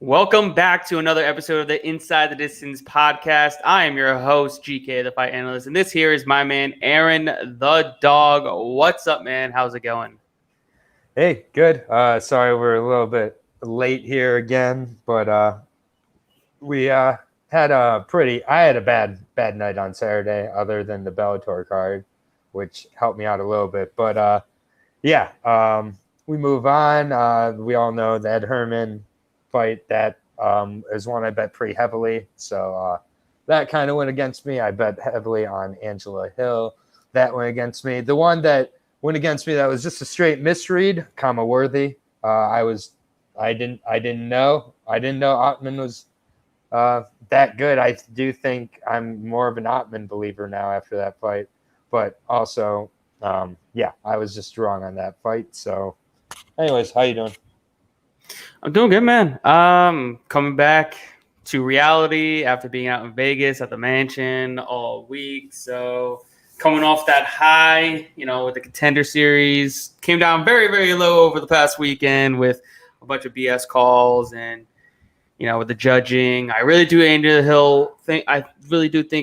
Welcome back to another episode of the Inside the Distance podcast. I am your host, GK, the Fight Analyst, and this here is my man, Aaron the Dog. What's up, man? How's it going? Hey, good. Sorry we're a little bit late here again, but we had I had a bad night on Saturday, other than the Bellator card, which helped me out a little bit. But we move on. We all know the Ed Herman fight. That is one I bet pretty heavily, so that kind of went against me. I bet heavily on Angela Hill. That went against me. The one that went against me that was just a straight misread, comma worthy. I didn't know Ottman was that good. I do think I'm more of an Ottman believer now after that fight, but also I was just wrong on that fight. So anyways, how you doing? I'm doing good, man. Coming back to reality after being out in Vegas at the mansion all week. So coming off that high, with the Contender Series, came down very, very low over the past weekend with a bunch of BS calls and, with the judging. I really do think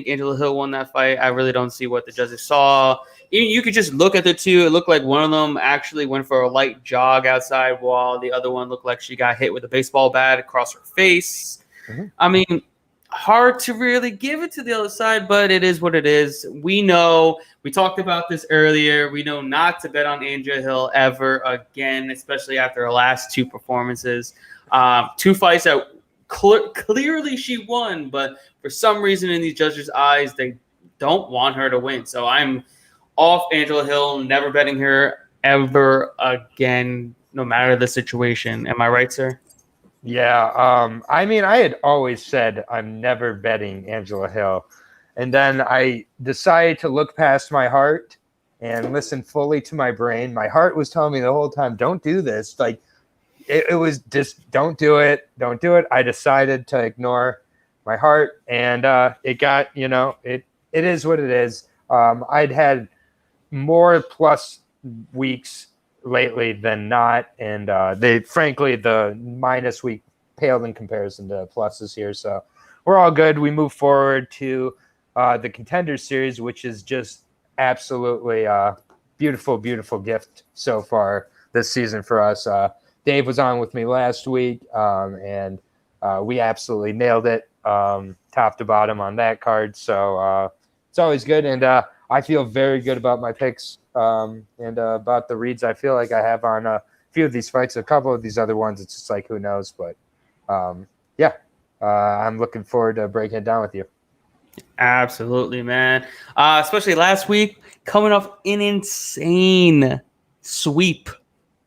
Angela Hill won that fight. I really don't see what the judges saw. You could just look at the two. It looked like one of them actually went for a light jog outside, while the other one looked like she got hit with a baseball bat across her face. Mm-hmm. I mean, hard to really give it to the other side, but it is what it is. We talked about this earlier. We know not to bet on Angela Hill ever again, especially after her last two performances. Two fights that clearly she won, but for some reason in these judges' eyes, they don't want her to win. So I'm off Angela Hill, never betting her ever again, no matter the situation. Am I right, sir? Yeah. I had always said I'm never betting Angela Hill. And then I decided to look past my heart and listen fully to my brain. My heart was telling me the whole time, don't do this. Like, it was just, don't do it. Don't do it. I decided to ignore my heart, and it got, it is what it is. I'd had more plus weeks lately than not, and the minus week paled in comparison to pluses here, so we're all good. We move forward to the Contender Series, which is just absolutely beautiful gift so far this season for us. Dave was on with me last week, and we absolutely nailed it top to bottom on that card, so it's always good, and I feel very good about my picks and about the reads I feel like I have on a few of these fights. A couple of these other ones, it's just like, who knows? But, I'm looking forward to breaking it down with you. Absolutely, man. Especially last week, coming off an insane sweep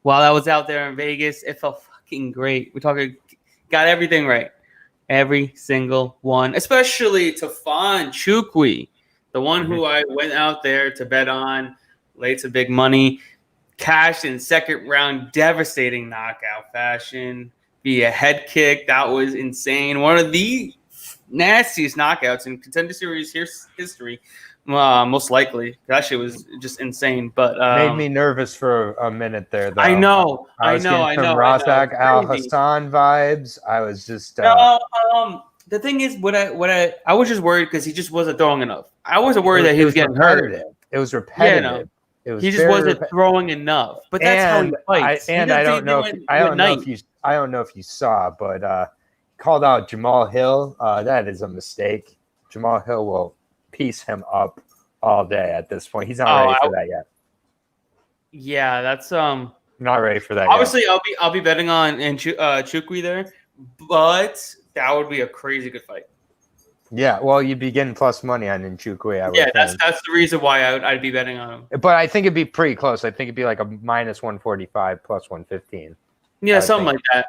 while I was out there in Vegas. It felt fucking great. Got everything right. Every single one, especially Tafon Chukwi. The one who I went out there to bet on, laid some big money, cashed in second round, devastating knockout fashion via head kick. That was insane. One of the nastiest knockouts in Contender Series history, most likely. That shit was just insane. But made me nervous for a minute there, though. I know. Razak Al Hassan vibes. I was just. The thing is, I was just worried because he just wasn't throwing enough. I wasn't worried that he was getting hurt. It was repetitive. He just wasn't throwing enough. But that's how he fights. I don't know if you saw, but called out Jamal Hill. That is a mistake. Jamal Hill will piece him up all day at this point. He's not ready for that yet. Yeah, that's not ready for that. Obviously, yet. I'll be betting on Chukwi there, but that would be a crazy good fight. Yeah, well, you'd be getting plus money on Nchukwi. Yeah, that's the reason why I'd be betting on him. But I think it'd be pretty close. I think it'd be like a minus 145 plus 115. Yeah, something like that.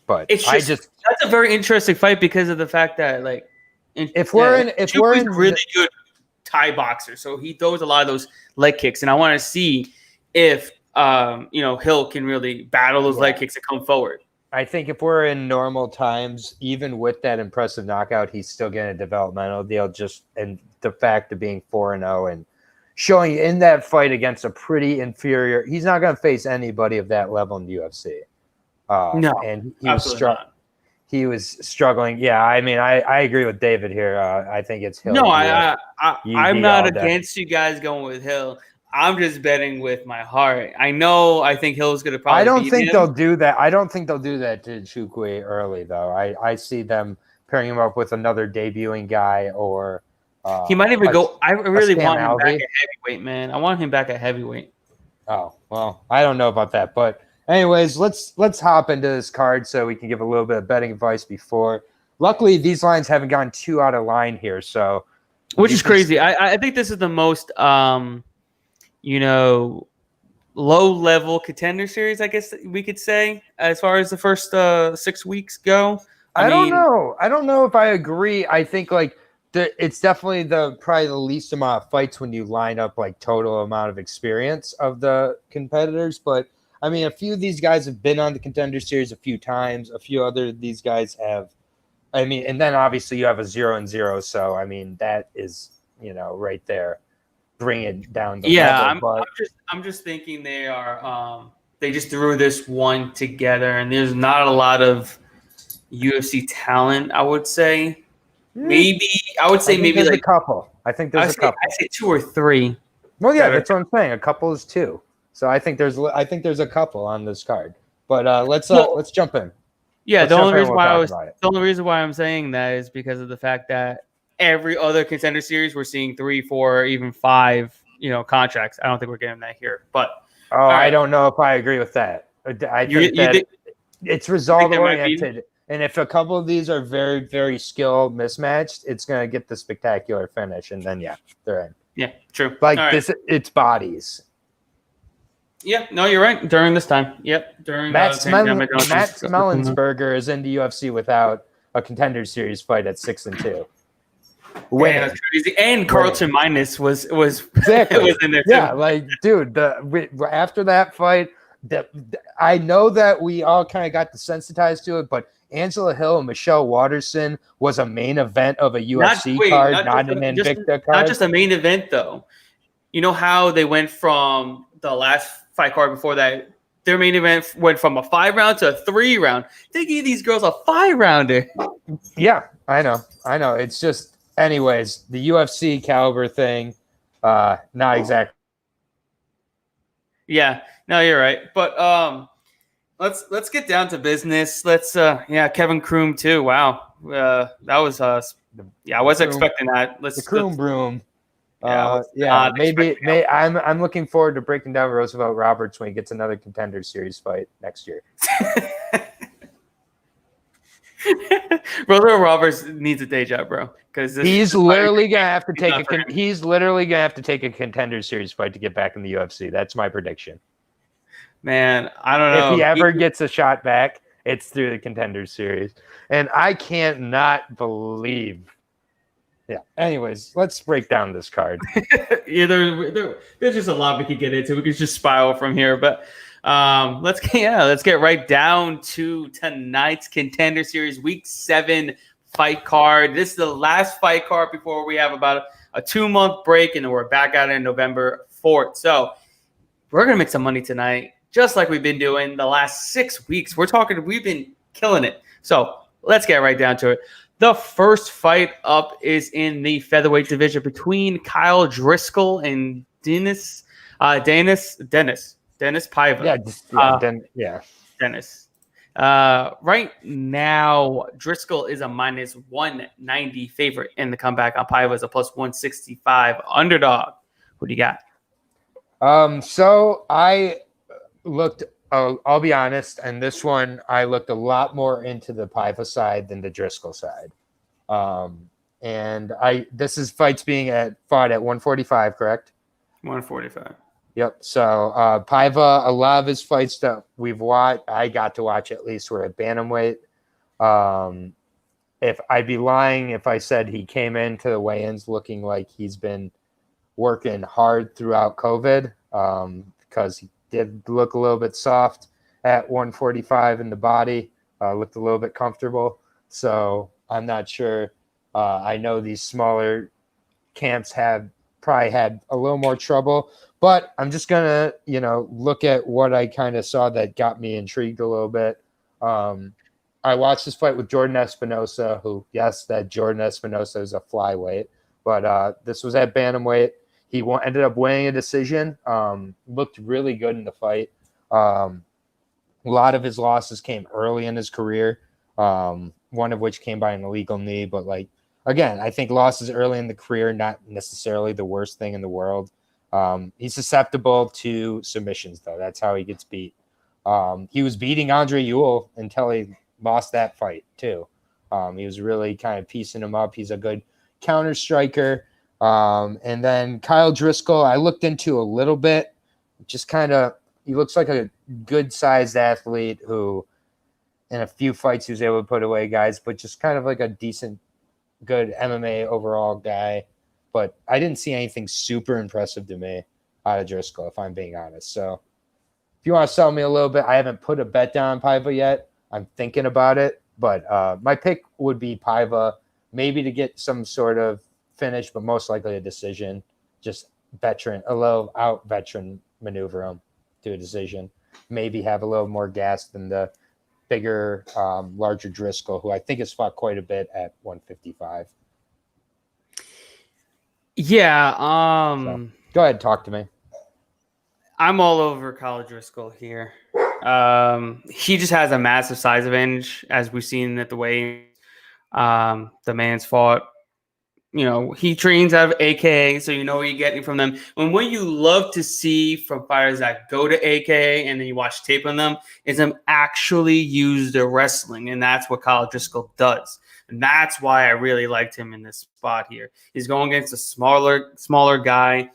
But that's a very interesting fight because of the fact that if we're in really good Thai boxer, so he throws a lot of those leg kicks, and I want to see if Hill can really battle those leg kicks and come forward. I think if we're in normal times, even with that impressive knockout, he's still getting a developmental deal. And the fact of being 4-0 and showing in that fight against a pretty inferior, he's not going to face anybody of that level in the UFC. No, and he was he was struggling. Yeah, I mean, I agree with David here. I think it's Hill. No, I'm UD not all day. against you guys going with Hill. I'm just betting with my heart. I think Hill's going to probably I don't beat think him. they'll do that. I don't think they'll do that to Chukwu early, though. I see them pairing him up with another debuting guy or he might even go. I really want him back Alvey. at heavyweight, man. I want him back at heavyweight. Oh, well, I don't know about that. But anyways, let's hop into this card so we can give a little bit of betting advice before. Luckily, these lines haven't gone too out of line here, so which is crazy. I think this is the most low level contender series, I guess we could say, as far as the first 6 weeks go. I don't know. I don't know if I agree. I think like it's definitely probably the least amount of fights when you line up like total amount of experience of the competitors. But I mean, a few of these guys have been on the Contender Series a few times. A few other of these guys have. I mean, and then obviously you have a 0-0. So I mean, that is right there, bring it down. I'm just thinking they are. They just threw this one together, and there's not a lot of UFC talent. I would say. Maybe maybe there's like a couple. I think there's a couple. I say 2 or 3. Well, yeah, that's what I'm saying. A couple is 2. So I think there's a couple on this card. But let's jump in. Yeah, the only reason why I'm saying that is because of the fact that every other Contender Series we're seeing 3, 4, even 5, contracts. I don't think we're getting that here. But I don't know if I agree with that. I think it's result oriented. And if a couple of these are very, very skill mismatched, it's going to get the spectacular finish. And then, they're in. Yeah, true. It's bodies. Yeah, no, you're right. During this time. Yep. During Matt Smellingsberger is in the UFC without a Contender Series fight at 6-2. Yeah, that's crazy. And Carlton Minus was exactly. was in there too. Yeah, like, dude, after that fight, I know that we all kind of got desensitized to it, but Angela Hill and Michelle Waterson was a main event of a UFC card, not an Invicta card. Not just a main event, though. You know how they went from the last fight card before that? Their main event went from a 5-round to a 3-round. They gave these girls a 5-rounder. Yeah, I know. It's just, anyways, the UFC caliber thing, not exactly. Yeah, no, you're right. But let's get down to business. Kevin Kroom too. Wow, that was I wasn't expecting that. The Kroom Broom. Maybe I'm looking forward to breaking down Roosevelt Roberts when he gets another Contender Series fight next year. Roosevelt Roberts needs a day job, bro. Because he's literally gonna have to take a Contender Series fight to get back in the UFC. That's my prediction. Man, I don't know. If he ever gets a shot back, it's through the Contender Series. And I can't not believe. Yeah. Anyways, let's break down this card. There's just a lot we could get into. We could just spiral from here. But let's get right down to tonight's Contender Series Week 7 fight card. This is the last fight card before we have about a 2-month break, and then we're back out in November 4th. So we're going to make some money tonight. Just like we've been doing the last 6 weeks. We've been killing it. So let's get right down to it. The first fight up is in the featherweight division between Kyle Driscoll and Dennis Paiva. Dennis. Right now, Driscoll is a -190 favorite in the comeback on Paiva is a +165 underdog. What do you got? So I looked, I'll be honest, and this one I looked a lot more into the Paiva side than the Driscoll side. And this is fights being fought at 145, correct? 145. Yep. So Paiva, a lot of his fights that we've watched, I got to watch at least, were at bantamweight. If I'd be lying if I said he came into the weigh-ins looking like he's been working hard throughout COVID, because he did look a little bit soft at 145 in the body, looked a little bit comfortable. So I'm not sure. I know these smaller camps have probably had a little more trouble, but I'm just going to, look at what I kind of saw that got me intrigued a little bit. I watched this fight with Jordan Espinosa, who, yes, that Jordan Espinosa is a flyweight, but this was at bantamweight. He ended up winning a decision. Looked really good in the fight. A lot of his losses came early in his career, one of which came by an illegal knee. But, like, again, I think losses early in the career, not necessarily the worst thing in the world. He's susceptible to submissions, though. That's how he gets beat. He was beating Andre Ewell until he lost that fight, too. He was really kind of piecing him up. He's a good counter striker. And then Kyle Driscoll, I looked into a little bit. Just kind of, he looks like a good-sized athlete who, in a few fights, he was able to put away guys, but just kind of like a decent, good MMA overall guy. But I didn't see anything super impressive to me out of Driscoll, if I'm being honest. So if you want to sell me a little bit, I haven't put a bet down on Paiva yet. I'm thinking about it. But my pick would be Paiva, maybe to get some sort of finish, but most likely a decision. Just a little out-veteran maneuver him to a decision. Maybe have a little more gas than the bigger, larger Driscoll, who I think has fought quite a bit at 155. Yeah. So, go ahead, talk to me. I'm all over Kyle Driscoll here. He just has a massive size advantage, as we've seen at the way the man's fought. He trains out of AKA, so you know what you're getting from them. And what you love to see from fighters that go to AKA and then you watch tape on them is them actually use their wrestling, and that's what Kyle Driscoll does. And that's why I really liked him in this spot here. He's going against a smaller guy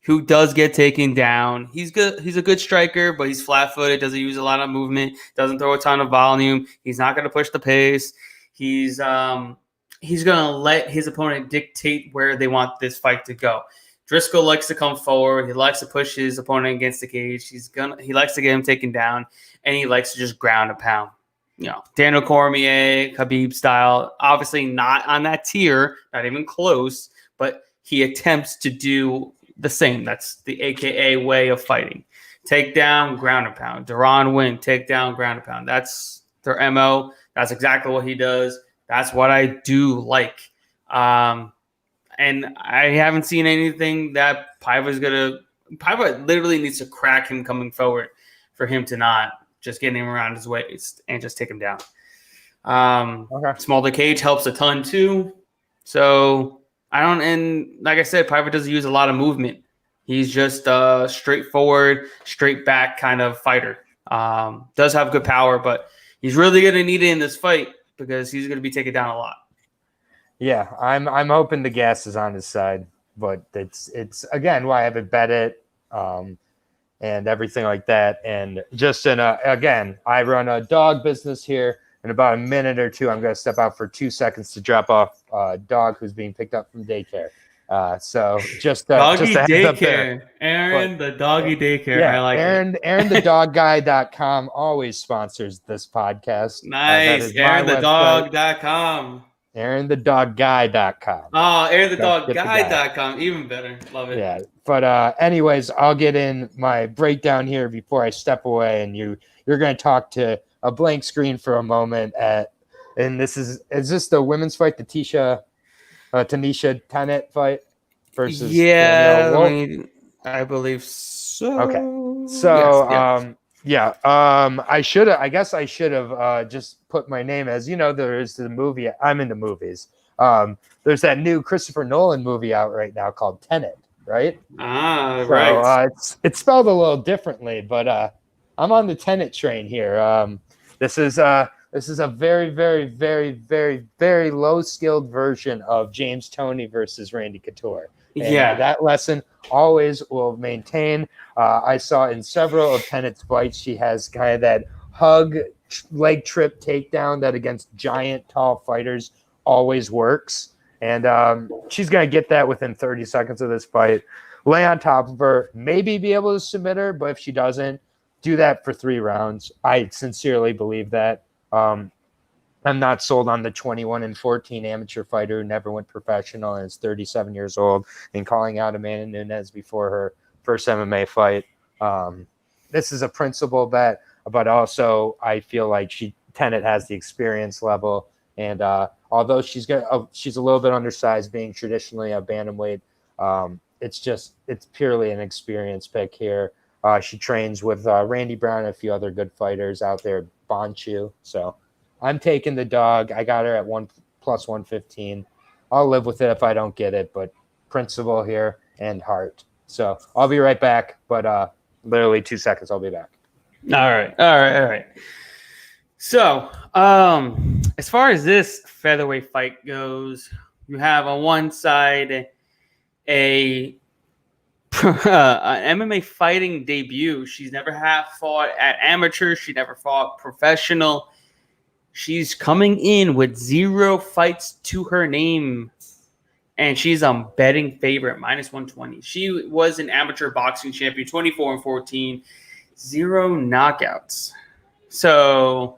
who does get taken down. He's good. He's a good striker, but he's flat-footed, doesn't use a lot of movement, doesn't throw a ton of volume. He's not going to push the pace. He's going to let his opponent dictate where they want this fight to go. Driscoll likes to come forward. He likes to push his opponent against the cage. He likes to get him taken down, and he likes to just ground and pound. Daniel Cormier, Khabib style, obviously not on that tier, not even close, but he attempts to do the same. That's the AKA way of fighting. Take down, ground and pound. Duran win, take down, ground and pound. That's their MO. That's exactly what he does. That's what I do like. And I haven't seen anything that Paiva literally needs to crack him coming forward for him to not just get him around his waist and just take him down. Okay. Smaller cage helps a ton too. So and like I said, Paiva doesn't use a lot of movement. He's just a straightforward, straight back kind of fighter. Does have good power, but he's really going to need it in this fight because he's going to be taken down a lot. Yeah, I'm hoping the gas is on his side, but it's again why I haven't bet it and everything like that. And just again, I run a dog business here. In about a minute or two, I'm going to step out for 2 seconds to drop off a dog who's being picked up from daycare. So just doggy just daycare, Aaron, the doggy daycare. Yeah, I like Aaron, it. AaronTheDogGuy.com always sponsors this podcast. Nice, AaronTheDog.com. AaronTheDogGuy.com. Oh, AaronTheDogGuy.com, even better. Love it. Yeah, but anyways, I'll get in my breakdown here before I step away, and you're going to talk to a blank screen for a moment. And is this the women's fight, the Tanisha Tennant fight versus Danielle I believe so. Okay, so yes. I guess I should have just put my name as there's the movie. I'm into movies. There's that new Christopher Nolan movie out right now called Tenet, right? Right. It's spelled a little differently, but I'm on the Tenet train here. This is a very, very, very, very, very low-skilled version of James Toney versus Randy Couture. And, that lesson always will maintain. I saw in several of Tenet's fights, she has kind of that hug, leg trip takedown that against giant, tall fighters always works. And she's going to get that within 30 seconds of this fight. Lay on top of her, maybe be able to submit her, but if she doesn't, do that for 3 rounds. I sincerely believe that. I'm not sold on the 21-14 amateur fighter who never went professional and is 37 years old and calling out Amanda Nunez before her first MMA fight. This is a principle bet, but also I feel like she Tennant has the experience level, and although she's a little bit undersized, being traditionally a bantamweight, it's purely an experience pick here. She trains with Randy Brown and a few other good fighters out there, Bonchu. So I'm taking the dog. I got her at plus 115. I'll live with it if I don't get it, but principle here and heart. So I'll be right back, but literally 2 seconds, I'll be back. All right. So, as far as this featherweight fight goes, you have on one side an MMA fighting debut. She's never fought at amateur. She never fought professional. She's coming in with 0 fights to her name, and she's a betting favorite, minus 120. She was an amateur boxing champion, 24-14, 0 knockouts. So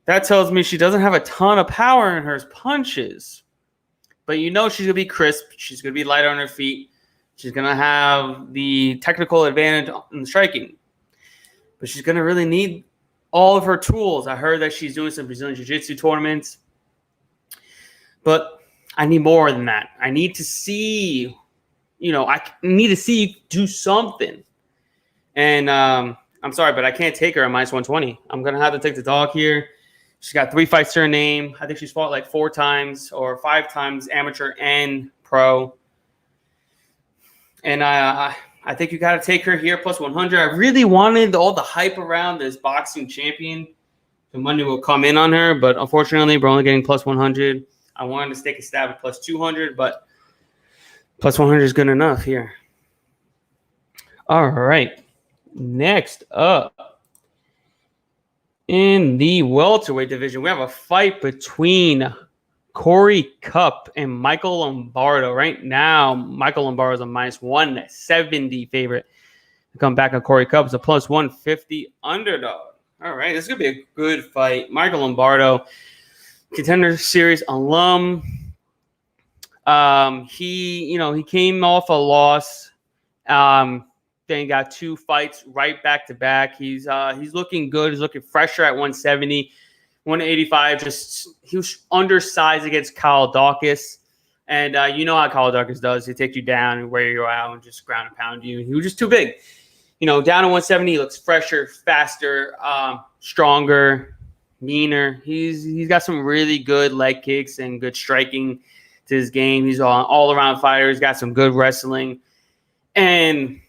that tells me she doesn't have a ton of power in her punches. But she's going to be crisp. She's going to be light on her feet. She's going to have the technical advantage in striking. But she's going to really need all of her tools. I heard that she's doing some Brazilian Jiu-Jitsu tournaments. But I need more than that. I need to see, I need to see you do something. And I'm sorry, but I can't take her at minus 120. I'm going to have to take the dog here. She's got 3 fights to her name. I think she's fought like 4 times or 5 times amateur and pro. And I think you got to take her here plus 100. I really wanted all the hype around this boxing champion. The money will come in on her, but unfortunately, we're only getting plus 100. I wanted to take a stab at plus 200, but plus 100 is good enough here. All right. Next up, in the welterweight division, we have a fight between Corey Cupp and Michael Lombardo. Right now, Michael Lombardo is a minus 170 favorite. To come back on Corey Cupp is a plus 150 underdog. All right, this is going to be a good fight. Michael Lombardo, Contender Series alum. He came off a loss. Then got 2 fights right back to back. He's looking good. He's looking fresher at 170, 185. He was undersized against Kyle Dawkins, and you know how Kyle Dawkins does. He takes you down and wear you out and just ground and pound you. He was just too big. Down to 170, he looks fresher, faster, stronger, meaner. He's got some really good leg kicks and good striking to his game. He's all around fighter. He's got some good wrestling, and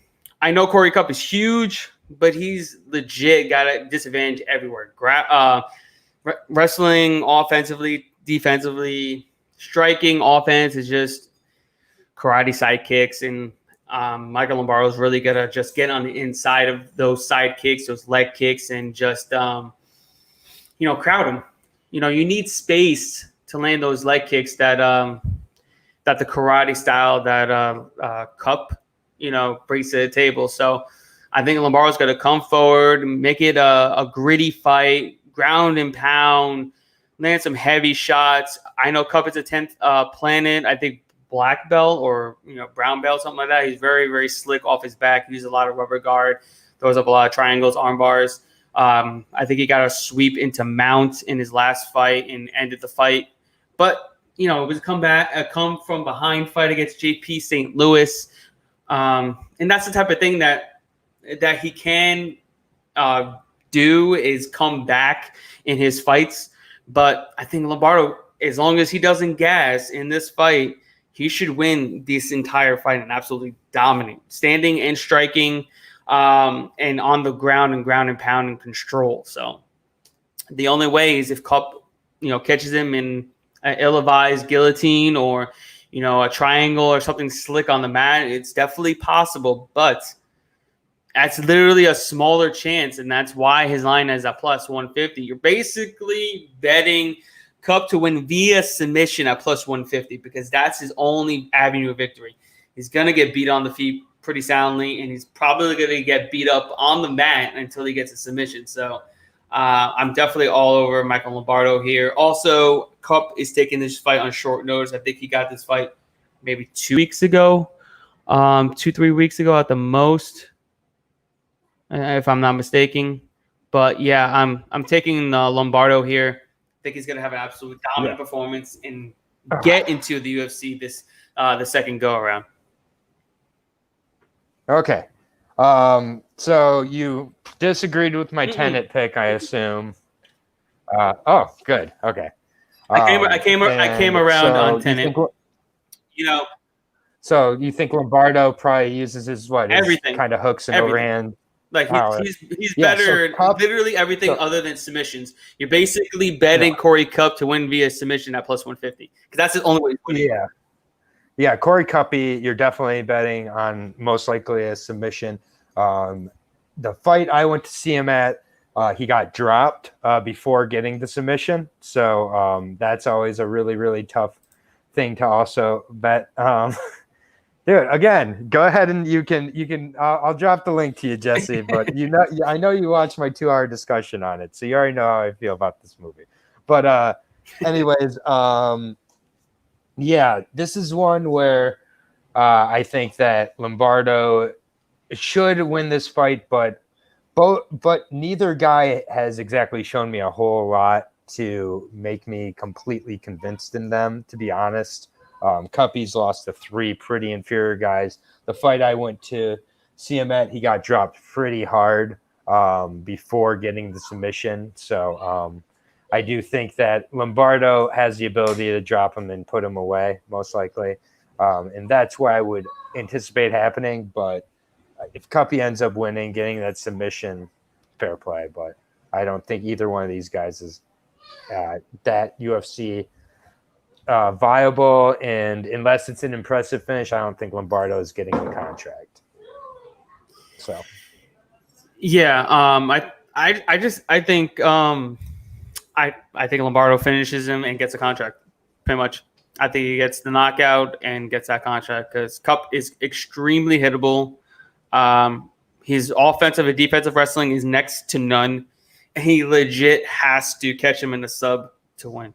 I know Corey Cupp is huge, but he's legit got a disadvantage everywhere. Wrestling, offensively, defensively, striking, offense is just karate side kicks. And Michael Lombardo is really going to just get on the inside of those side kicks, those leg kicks, and just, crowd him. You need space to land those leg kicks that the karate style that Cupp brings to the table. So I think Lombardo's going to come forward, make it a gritty fight, ground and pound, land some heavy shots. I know Cupp is a 10th planet. I think black belt or brown belt, something like that. He's very, very slick off his back. He uses a lot of rubber guard, throws up a lot of triangles, arm bars. I think he got a sweep into mount in his last fight and ended the fight. But it was a come from behind fight against JP St. Louis. And that's the type of thing that he can do, is come back in his fights. But I think Lombardo, as long as he doesn't gas in this fight, he should win this entire fight and absolutely dominate, standing and striking, and on the ground and pound and control. So the only way is if Cupp, catches him in an ill-advised guillotine or a triangle or something slick on the mat. It's definitely possible, but that's literally a smaller chance, and that's why his line is at plus 150. You're basically betting Cupp to win via submission at plus 150 because that's his only avenue of victory. He's going to get beat on the feet pretty soundly, and he's probably going to get beat up on the mat until he gets a submission. So I'm definitely all over Michael Lombardo here. Also, Cupp is taking this fight on short notice. I think he got this fight maybe 2 weeks ago, 2-3 weeks ago at the most, if I'm not mistaken. But yeah, I'm taking Lombardo here. I think he's gonna have an absolute dominant performance and get into the UFC this the second go around. Okay. So you disagreed with my Tenet pick, I assume. Oh, good. Okay. I came around on Tenet. So you think Lombardo probably uses his everything kind of hooks and overhand? Like he's better so Cupp, literally everything other than submissions. You're basically betting Corey Cupp to win via submission at plus 150 because that's the only way. Yeah, Corey Cuppy, you're definitely betting on most likely a submission. The fight I went to see him at, he got dropped before getting the submission, so that's always a really, really tough thing to also bet. Dude, again, go ahead and you can. I'll drop the link to you, Jesse. But I know you watched my 2-hour discussion on it, so you already know how I feel about this movie. But anyways, yeah, this is one where I think that Lombardo should win this fight, but neither guy has exactly shown me a whole lot to make me completely convinced in them, to be honest. Cuppy's lost to 3 pretty inferior guys. The fight I went to see him at, he got dropped pretty hard before getting the submission. So I do think that Lombardo has the ability to drop him and put him away, most likely. And that's what I would anticipate happening. But if Cuppy ends up winning, getting that submission, fair play. But I don't think either one of these guys is that UFC viable, and unless it's an impressive finish, I don't think Lombardo is getting the contract. So, yeah, I think Lombardo finishes him and gets a contract. Pretty much, I think he gets the knockout and gets that contract because Cupp is extremely hittable. His offensive and defensive wrestling is next to none. He legit has to catch him in the sub to win.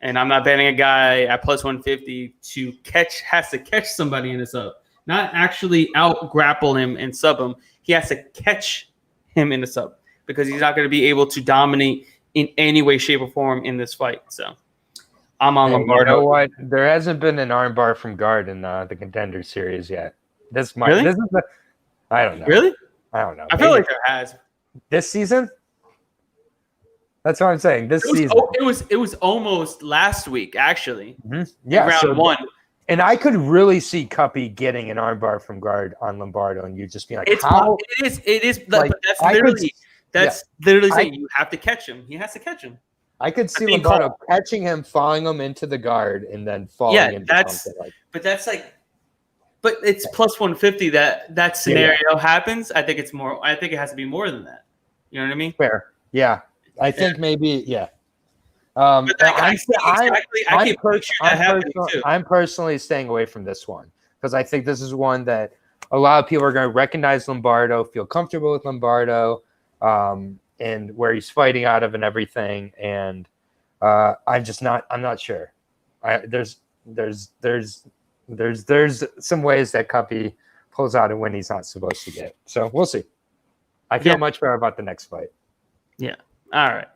And I'm not betting a guy at plus 150 has to catch somebody in the sub. Not actually out grapple him and sub him. He has to catch him in the sub because he's not going to be able to dominate in any way, shape, or form in this fight. So I'm on Lombardo. You know what? There hasn't been an armbar from guard in the Contender Series yet. Really? I don't know. Really? I don't know. I feel like there has. This season? That's what I'm saying. This season. It was almost last week, actually. Mm-hmm. Yeah, round 1. And I could really see Cuppy getting an armbar from guard on Lombardo, and you just be like, "How?" It is. Like, that's literally saying you have to catch him. He has to catch him. I could see Lombardo catching him, following him into the guard, and then falling into something like. But it's plus 150 that scenario happens. I think it's more. I think it has to be more than that. You know what I mean? Fair. Yeah. I think maybe, yeah. I'm personally staying away from this one because I think this is one that a lot of people are going to recognize Lombardo, feel comfortable with Lombardo, and where he's fighting out of and everything. And I'm not sure. There's some ways that Cuppy pulls out and when he's not supposed to get. So we'll see. I feel much better about the next fight. Yeah. All right.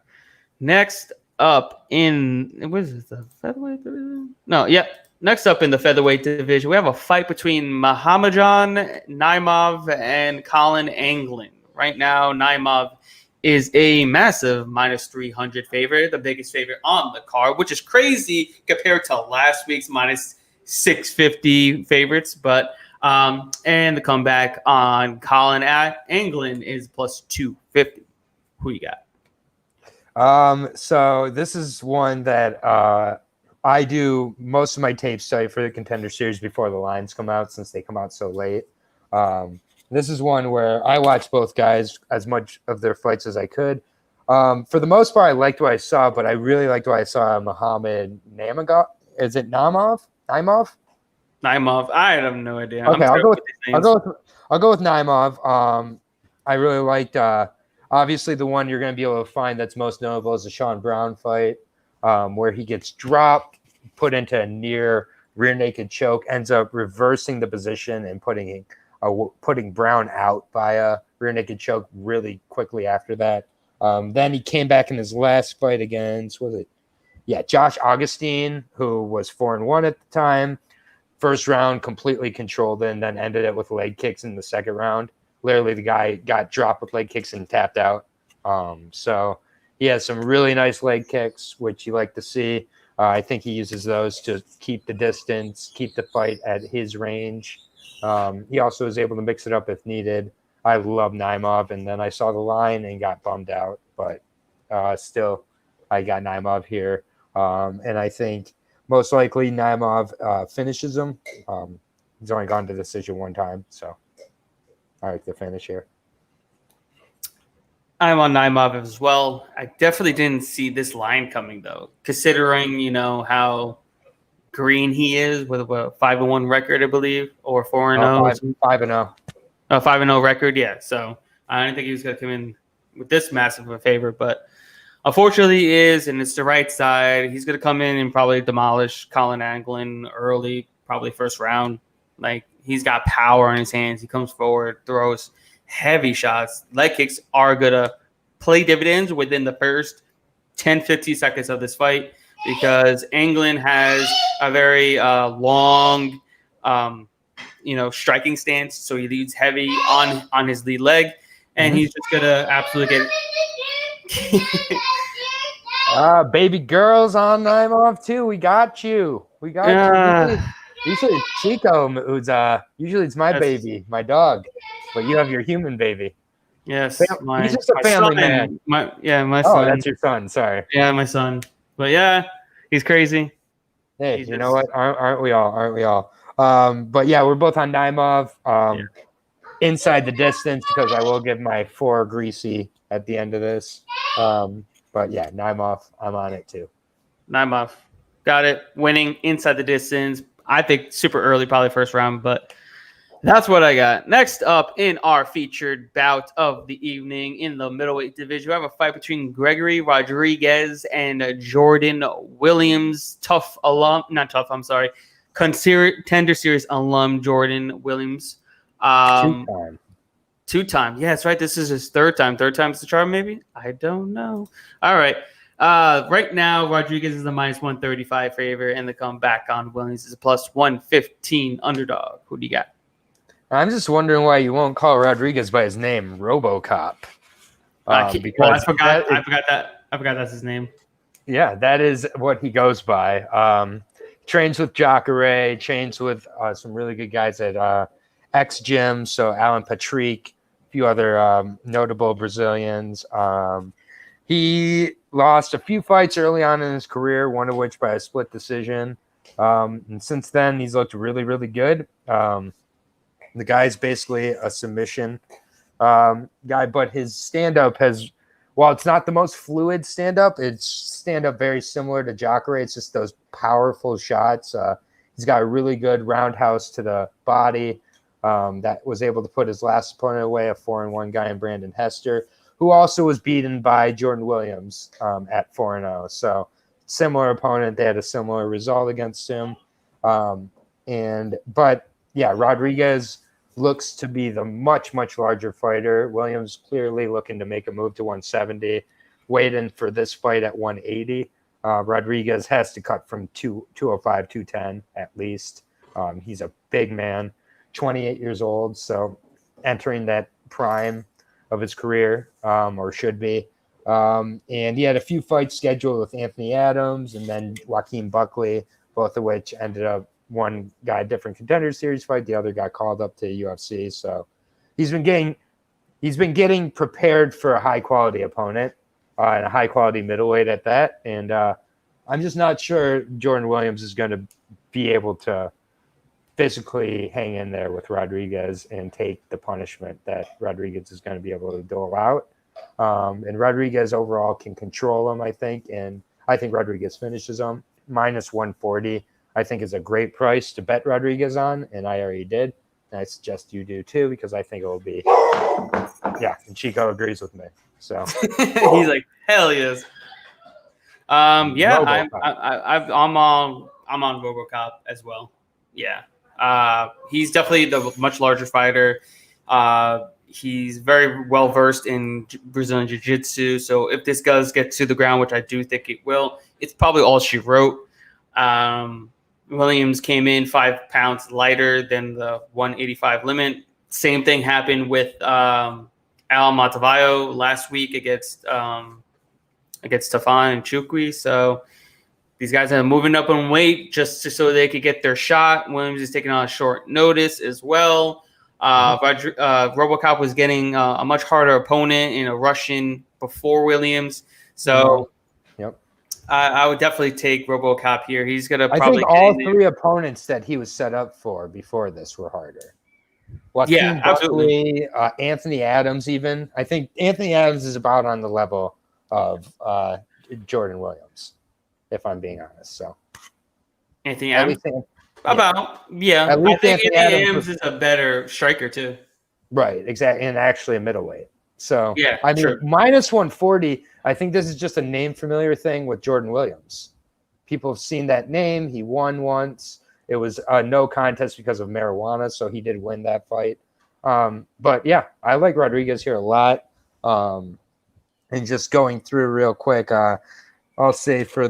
Next up the featherweight division? No, yeah. Next up in the featherweight division, we have a fight between Muhammadjon Naimov and Colin Anglin. Right now, Naimov is a massive minus 300 favorite, the biggest favorite on the card, which is crazy compared to last week's minus 650 favorites. But and the comeback on Colin Anglin is plus 250. Who you got? So this is one that I do most of my tape study for the Contender Series before the lines come out, since they come out so late. This is one where I watched both guys as much of their fights as I could. For the most part, I liked what I saw, but I really liked what I saw of Muhammad Naimov. Is it Naimov? Naimov. I have no idea. Okay, I'll go with Naimov. I really liked. Obviously, the one you're going to be able to find that's most notable is the Sean Brown fight, where he gets dropped, put into a near rear naked choke, ends up reversing the position and putting Brown out by a rear naked choke really quickly after that. Then he came back in his last fight against, Josh Augustine, who was 4-1 at the time. First round completely controlled it, and then ended it with leg kicks in the second round. Literally, the guy got dropped with leg kicks and tapped out. So he has some really nice leg kicks, which you like to see. I think he uses those to keep the distance, keep the fight at his range. He also is able to mix it up if needed. I love Naimov, and then I saw the line and got bummed out, but still, I got Naimov here. And I think most likely Naimov finishes him. He's only gone to decision one time, so I like the finish here. I'm on Naimov as well. I definitely didn't see this line coming, though, considering, how green he is with a 5-1 record, I believe, or 4-0. 5-0. A 5-0 record, yeah. So I didn't think he was going to come in with this massive of a favor, but unfortunately he is, and it's the right side. He's going to come in and probably demolish Colin Anglin early, probably first round. Like, he's got power in his hands. He comes forward, throws heavy shots. Leg kicks are going to play dividends within the first 10, 15 seconds of this fight because Anglin has a very long striking stance, so he leads heavy on his lead leg, and he's just gonna absolutely get. Baby girls on Naimov too. We got you. You. Usually it's Chico who's usually it's my baby, my dog, but you have your human baby. Yes, he's just a family man. My son. Oh, that's your son. Sorry. Yeah, my son. But yeah, he's crazy. Hey, you know what? Aren't we all? But yeah, we're both on Naimov. Inside the distance because I will give my 4 greasy at the end of this. But yeah, Naimov, I'm on it too. Naimov, got it. Winning inside the distance. I think super early, probably first round, but that's what I got. Next up in our featured bout of the evening in the middleweight division, we have a fight between Gregory Rodriguez and Jordan Williams. Contender Series alum Jordan Williams. Two-time. Yeah, that's right. This is his third time. Third time's the charm, maybe? I don't know. All right. Right now, Rodriguez is the -135 favorite, and the comeback on Williams is a +115 underdog. Who do you got? I'm just wondering why you won't call Rodriguez by his name, RoboCop. I forgot that's his name. Yeah, that is what he goes by. Trains with Jacare, trains with some really good guys at X Gym. So Alan Patrick, a few other notable Brazilians. He lost a few fights early on in his career, one of which by a split decision. And since then, he's looked really, really good. The guy's basically a submission guy, but his stand-up while it's not the most fluid stand-up, it's stand-up very similar to Jacare. It's just those powerful shots. He's got a really good roundhouse to the body that was able to put his last opponent away, a 4-1 guy in Brandon Hester, who also was beaten by Jordan Williams at 4-0. So similar opponent. They had a similar result against him. But yeah, Rodriguez looks to be the much, much larger fighter. Williams clearly looking to make a move to 170, waiting for this fight at 180. Rodriguez has to cut from 205, 210 at least. He's a big man, 28 years old, so entering that prime of his career, or should be. And he had a few fights scheduled with Anthony Adams and then Joaquin Buckley, both of which ended up one guy different Contender Series fight, the other got called up to UFC. So he's been getting prepared for a high quality opponent and a high quality middleweight at that. And I'm just not sure Jordan Williams is going to be able to physically hang in there with Rodriguez and take the punishment that Rodriguez is going to be able to dole out. And Rodriguez overall can control him, I think. And I think Rodriguez finishes him. -140, I think, is a great price to bet Rodriguez on. And I already did. And I suggest you do too, because I think it will be. Yeah. And Chico agrees with me. So he's like, hell yes. Yeah, I'm on RoboCop as well. Yeah. He's definitely the much larger fighter. He's very well versed in Brazilian Jiu-Jitsu. So if this does get to the ground, which I do think it will, it's probably all she wrote. Williams came in 5 pounds lighter than the 185 limit. Same thing happened with Al Matavayo last week against Stefan and Chukwi. So these guys are moving up in weight just so they could get their shot. Williams is taking on a short notice as well. RoboCop was getting a much harder opponent in a Russian before Williams. So yep. I would definitely take RoboCop here. He's going to probably I think all 3 opponents that he was set up for before this were harder. Joaquin Buckley, Anthony Adams even. I think Anthony Adams is about on the level of Jordan Williams, if I'm being honest. So Anthony Adams? I think Anthony Adams is a better striker too. Right, exactly, and actually a middleweight. So yeah, I mean, minus 140. I think this is just a name familiar thing with Jordan Williams. People have seen that name. He won once. It was a no contest because of marijuana, so he did win that fight. But yeah, I like Rodriguez here a lot. And just going through real quick, I'll say for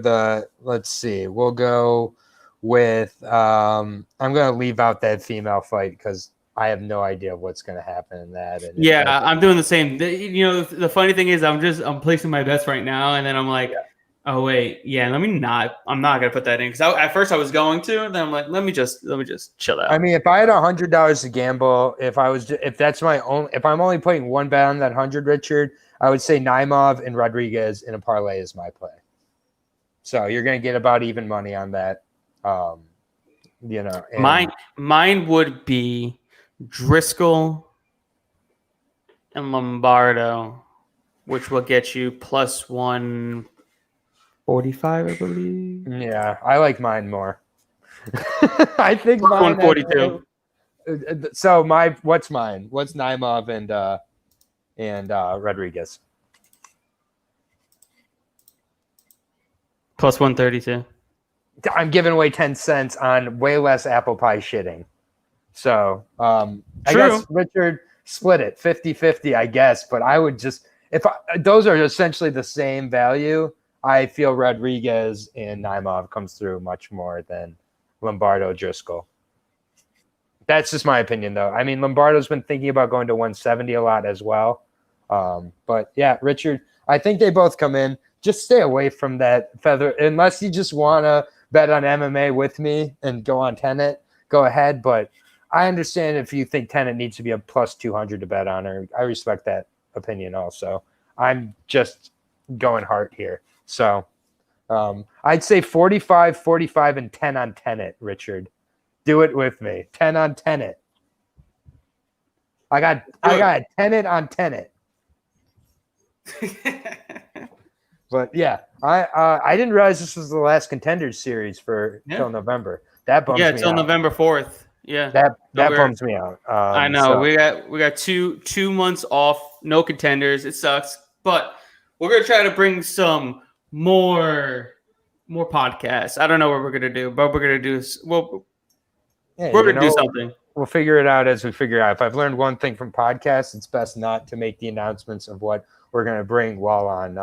let's see, we'll go with I'm going to leave out that female fight because I have no idea what's going to happen in that. And I'm doing the same. The funny thing is I'm placing my bets right now, and then I'm like, oh wait, I'm not going to put that in because at first I was going to, and then I'm like, let me just chill out. I mean, if I had $100 to gamble, if I'm only putting one bet on that 100, Richard, I would say Naimov and Rodriguez in a parlay is my play. So you're going to get about even money on that. Mine would be Driscoll and Lombardo, which will get you plus 145, I believe. Yeah, I like mine more. I think mine 142. So what's mine? What's Naimov and Rodriguez? Plus 132. I'm giving away 10 cents on way less apple pie shitting. So I guess, Richard, split it 50-50, I guess. But I would just those are essentially the same value. I feel Rodriguez and Naimov comes through much more than Lombardo Driscoll. That's just my opinion, though. I mean, Lombardo's been thinking about going to 170 a lot as well. But yeah, Richard, I think they both come in. Just stay away from that feather unless you just want to bet on MMA with me and go on Tenet. Go ahead, but I understand if you think Tenet needs to be a plus 200 to bet on her. I respect that opinion also. I'm just going hard here. So I'd say 45, 45, and 10 on Tenet, Richard. Do it with me. 10 on Tenet. I got Tenet on Tenet. But yeah, I didn't realize this was the last Contender Series till November. That bums me out. Till November 4th. Yeah, that bums me out. I know we got two months off, no contenders. It sucks, but we're gonna try to bring some more podcasts. I don't know what we're gonna do, but we're gonna do something. We'll figure it out as we figure out. If I've learned one thing from podcasts, it's best not to make the announcements of what we're gonna bring while on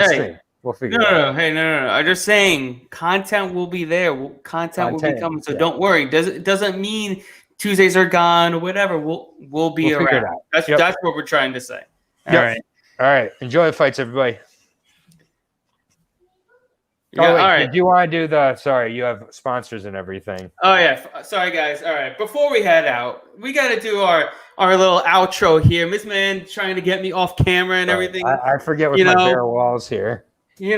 stream. We'll figure it out. No. I'm just saying content will be there. Content will be coming. So don't worry. Doesn't mean Tuesdays are gone or whatever. We'll be around. That's what we're trying to say. All right. Enjoy the fights, everybody. Yeah, all right. Do you want to do sorry, you have sponsors and everything. Oh, yeah. Sorry, guys. All right. Before we head out, we got to do our little outro here. Miss Man trying to get me off camera and everything. I forget with my bare walls here. We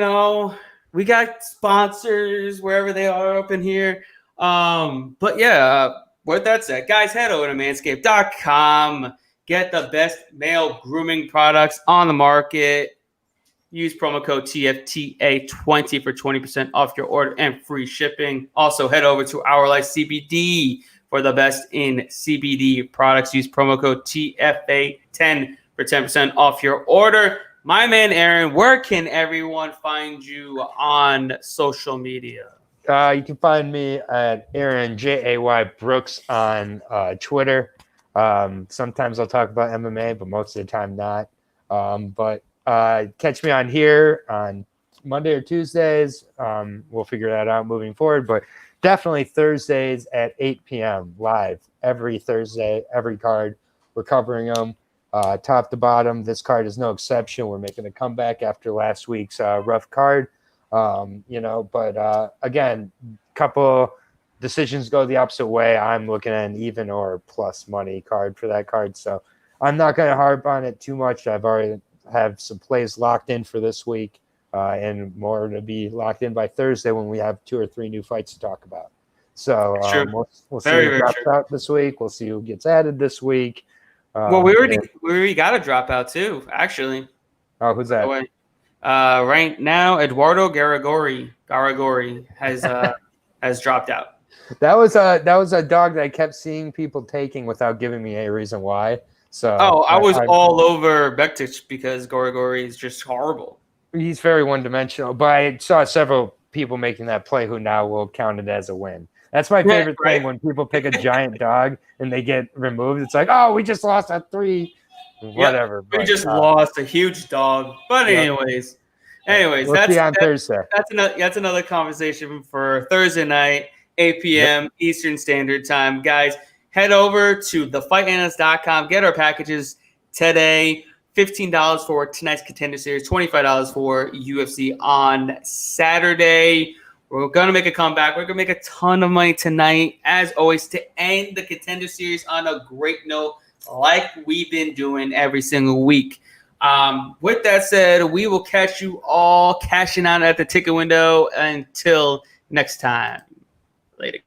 got sponsors wherever they are up in here. But yeah, with that said, guys, head over to manscaped.com. Get the best male grooming products on the market. Use promo code TFTA20 for 20% off your order and free shipping. Also, head over to Our Life CBD for the best in CBD products. Use promo code TFA10 for 10% off your order. My man, Aaron, where can everyone find you on social media? You can find me at Aaron, Jay Brooks on Twitter. Sometimes I'll talk about MMA, but most of the time not. But catch me on here on Monday or Tuesdays. We'll figure that out moving forward. But definitely Thursdays at 8 p.m. live. Every Thursday, every card. We're covering them top to bottom. This card is no exception. We're making a comeback after last week's rough card. But again, couple decisions go the opposite way. I'm looking at an even or plus money card for that card. So I'm not going to harp on it too much. I've already have some plays locked in for this week and more to be locked in by Thursday when we have 2 or 3 new fights to talk about. So we'll see who drops out this week. We'll see who gets added this week. Well, we already got a dropout too, actually. Oh, who's that? Right now, Eduardo Gregory has dropped out. That was a dog that I kept seeing people taking without giving me a reason why. So I was all over Bektic because Gregory is just horrible. He's very one-dimensional, but I saw several people making that play who now will count it as a win. That's my favorite thing when people pick a giant dog and they get removed. It's like, oh, we just lost at 3, whatever. We just lost a huge dog. But anyways, we'll see on Thursday. That's another conversation for Thursday night, 8 p.m. Eastern Standard Time. Guys, head over to thefightanalyst.com. Get our packages today. $15 for tonight's Contender Series, $25 for UFC on Saturday. We're going to make a comeback. We're going to make a ton of money tonight, as always, to end the Contender Series on a great note like we've been doing every single week. With that said, we will catch you all cashing out at the ticket window. Until next time. Later, guys.